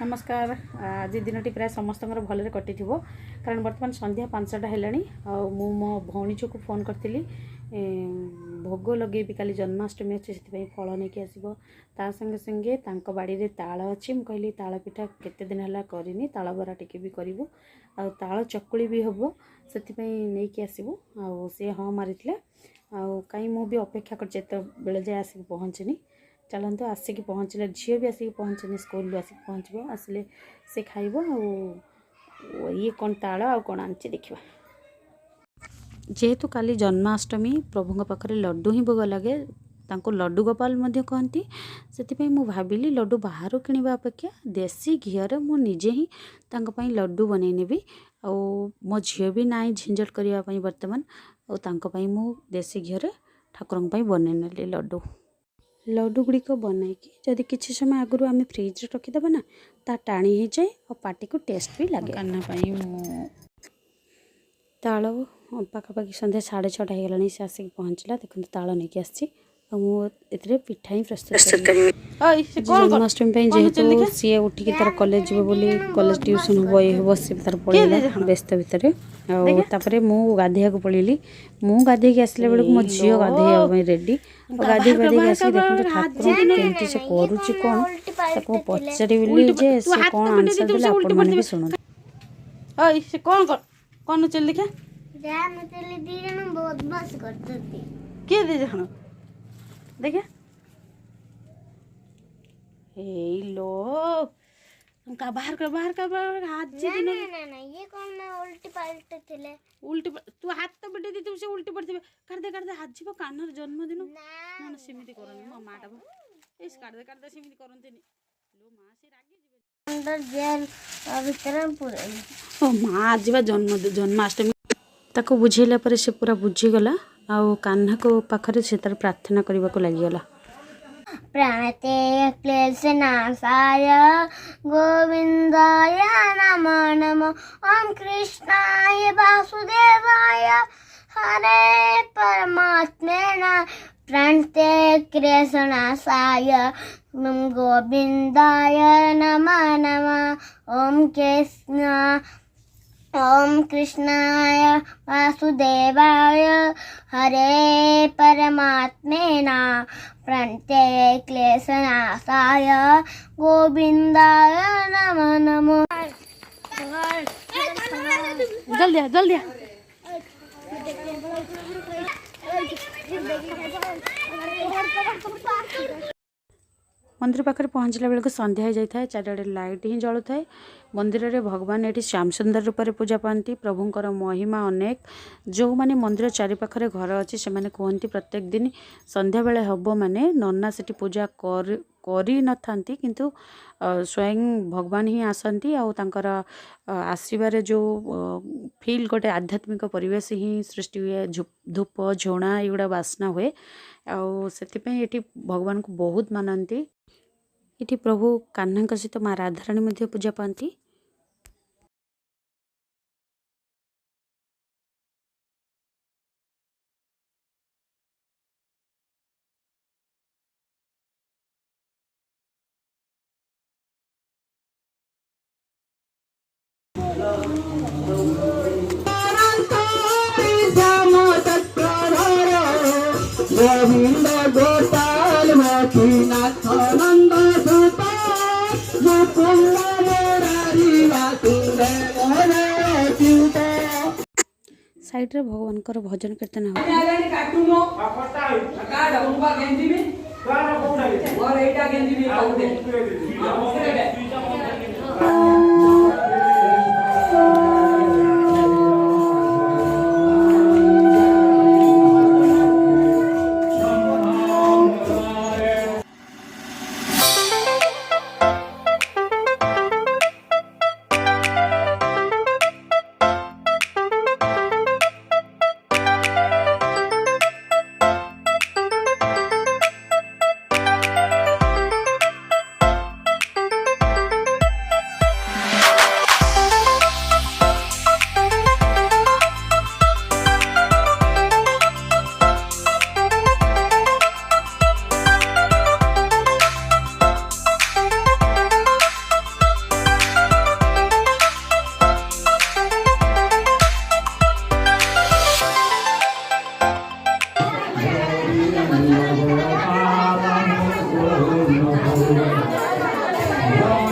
नमस्कार। आज दिन प्राय समस्त भलरे कटि कारण बर्तमान संध्या 5टा है मो भौणी को फोन करी भोग लगे काली जन्माष्टमी अच्छे से फल नहीं आसो ता संगे संगे बाड़ी रे ताल अच्छी मुझे कहली ताल पिठा केते दिन है करनी ताल बरा टिके भी करूँ आ ताल चकुली भी हम से नहीं आसबू सी हाँ मारी कहीं मुझे अपेक्षा कर जाए आसिक पहुँचनी चलते आसिक पहुँचले झील भी आसिक पहुँचनी स्कूल आसिक पहुँचब आसिले से खाइब ये कौन ताल आ कौन आनी देखा जेहेतु काली जन्माष्टमी प्रभु पाखे लड्डू ही भोग लगे तांको लड्डू गोपाल कहती से मु भाविली लड्डू बाहर किणवा अपेक्षा देसी घीर मु निजे ही लड्डू बनईनेबी आ मो झील भी ना झंझट करने बर्तमान और मु देसी घीर ठाकुर बनईने लड्डू लड्डू गुड़िक बनईकी जदि किसी समय आगु आम फ्रिज रखीदे ना ता टाणी हो जाए और पार्टी को टेस्ट भी लगे कान्ना ताल पाखापाखि सन्ध्या 6:30 होगा से आसिक पहुँचला देखो ताल नहीं आसी मुझे पिठा ही प्रस्तुत जन्माष्टमी जेहेतु सी उठिक तार कॉलेज जीव बोली कॉलेज ट्यूशन हम ये हम सी तार पड़ेगा व्यस्त भितर आपर मु गाधे को पड़ेली मु गाधे आसला बेलू मो झी गाधे रेडी गाधे गाधे आस देखते ठाकुर केमती से करुच्ची कौन पचारि जे से कौन आंसर देले आपण माने भी सुनो से कौन चल देखा बहुत बस करते थे किए दे जन देखा लो का बाहर कर हाथ से दिन ना ये कौन ना उल्टी पलटे थे उल्टी तू हाथ तो बेटे दी से उल्टी पड़ते कर दे हाथ जीव कानर जन्मदिन ना सेमिति करनी मो माटा इस कर दे सेमिति करंतनी लो मां से रागी जीव अंदर जेल भीतर पूरे ओ मां जीवा जन्माष्टमी ताको बुझेला पर से पूरा बुझीगला आ कान्हा को पाखरे से तार प्रार्थना करने को लगिगला प्रणते क्लेशनाशाय गोविंदाय नमो नमो ओम कृष्णाय वासुदेवाय हरे परमात्मे नमः प्रणते क्लेशनाशाय गोविंदाय नमो नमः ओम कृष्णाय वासुदेवाय हरे परमात्मे नमः प्रणते क्लेशनाशाय गोविंदाय नमो नमो जल्दी मंदिर पाखे पहुँचला बेलू संध्या हो जाए चारिड़े लाइट ही जलू थाए मंदिर में भगवान ये श्याम सुंदर रूप में पूजा पाती प्रभुंर महिमा अनेक जो मैंने मंदिर चारिपाखे घर अच्छी से कहते प्रत्येक दिन संध्या बेले हम माने नन्ना से पूजा करी न थांती किंतु स्वयं भगवान ही आसती आर आसबार जो फील गोटे आध्यात्मिक परिवेश ही सृष्टि हुए धूप झोणा युड़ा बास्ना हुए आती भगवान को बहुत मानती ये प्रभु कान्हा सहित माँ राधाराणी पूजा पाती गोविंद गोपाल गोपीनाथ नंद सुता मुकुंद मुरारी वासुदेव साइड रे भगवान कर भजन कीर्तन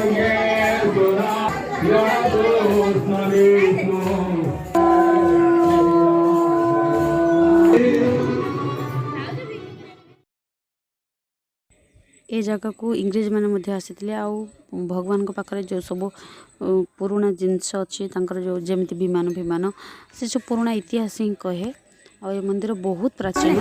ए जगह को इंग्रेज मैंने मध्य आसीथिले आउ भगवान को पाखरे जो सब पुराना जिनस अच्छी जो जमी विमान विमान से सब पुराना इतिहास ही कहे और ये मंदिर बहुत प्राचीन।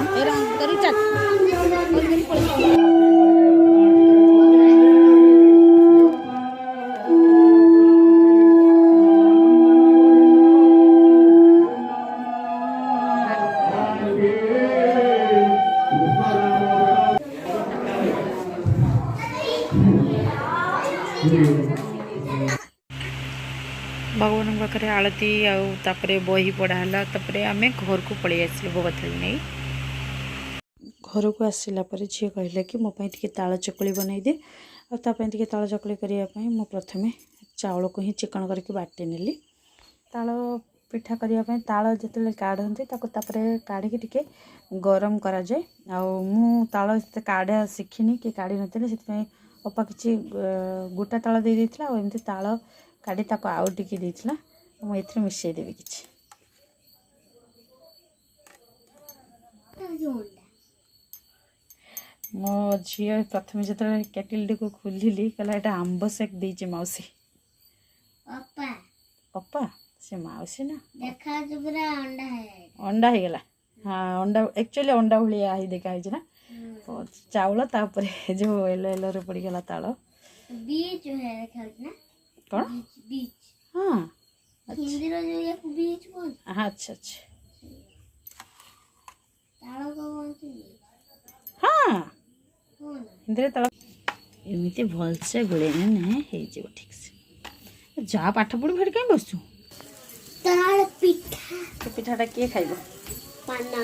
भगवान पाखे आलती आउे बही पढ़ाला आम घर को पलि आसिलु भोग थाली नहीं। घर को आसला झी कहले कि मोपाई टे ताल चकुली बनई दे आते ताल चकुली करने मु प्रथमे चाउल को ही चिकन करके बाटी नेली। ताल पिठा करने ताल जो काढ़ती काढ़ी टिके गरम करा जाए मु ताल काढ़ा शिखिनी कि काढ़ी नथिले से अपा किसी गोटा ताल दे देथिला और एमती ताल काढ़ी ताको आउ टिके देथिला मु एथरे मिसई देबी किछि। मो झी प्रथम जो केटिल को खोलिली कहला एटा आंब सेक देछि मौसी पप्पा से मौसी ना देखा जो पूरा अंडा है अंडा हे गला। हाँ अंडा एक्चुअली अंडा भलिया ही देखा है ना चाउल तापरे जो येलो येलो रे पड़ी गला ताल बीज जो है देखा ना कौन बीज हाँ हिंदी रो जो एक बीज कौन हाँ अच्छा ताଳ को बोलती हाँ कौन हिंदी ताल एमती भलसे गोलेने ना ठीक से जा पाठ पढ़ी फेर कहीं बसु ताଳ पिठा पिठाटा किए खाइब पाना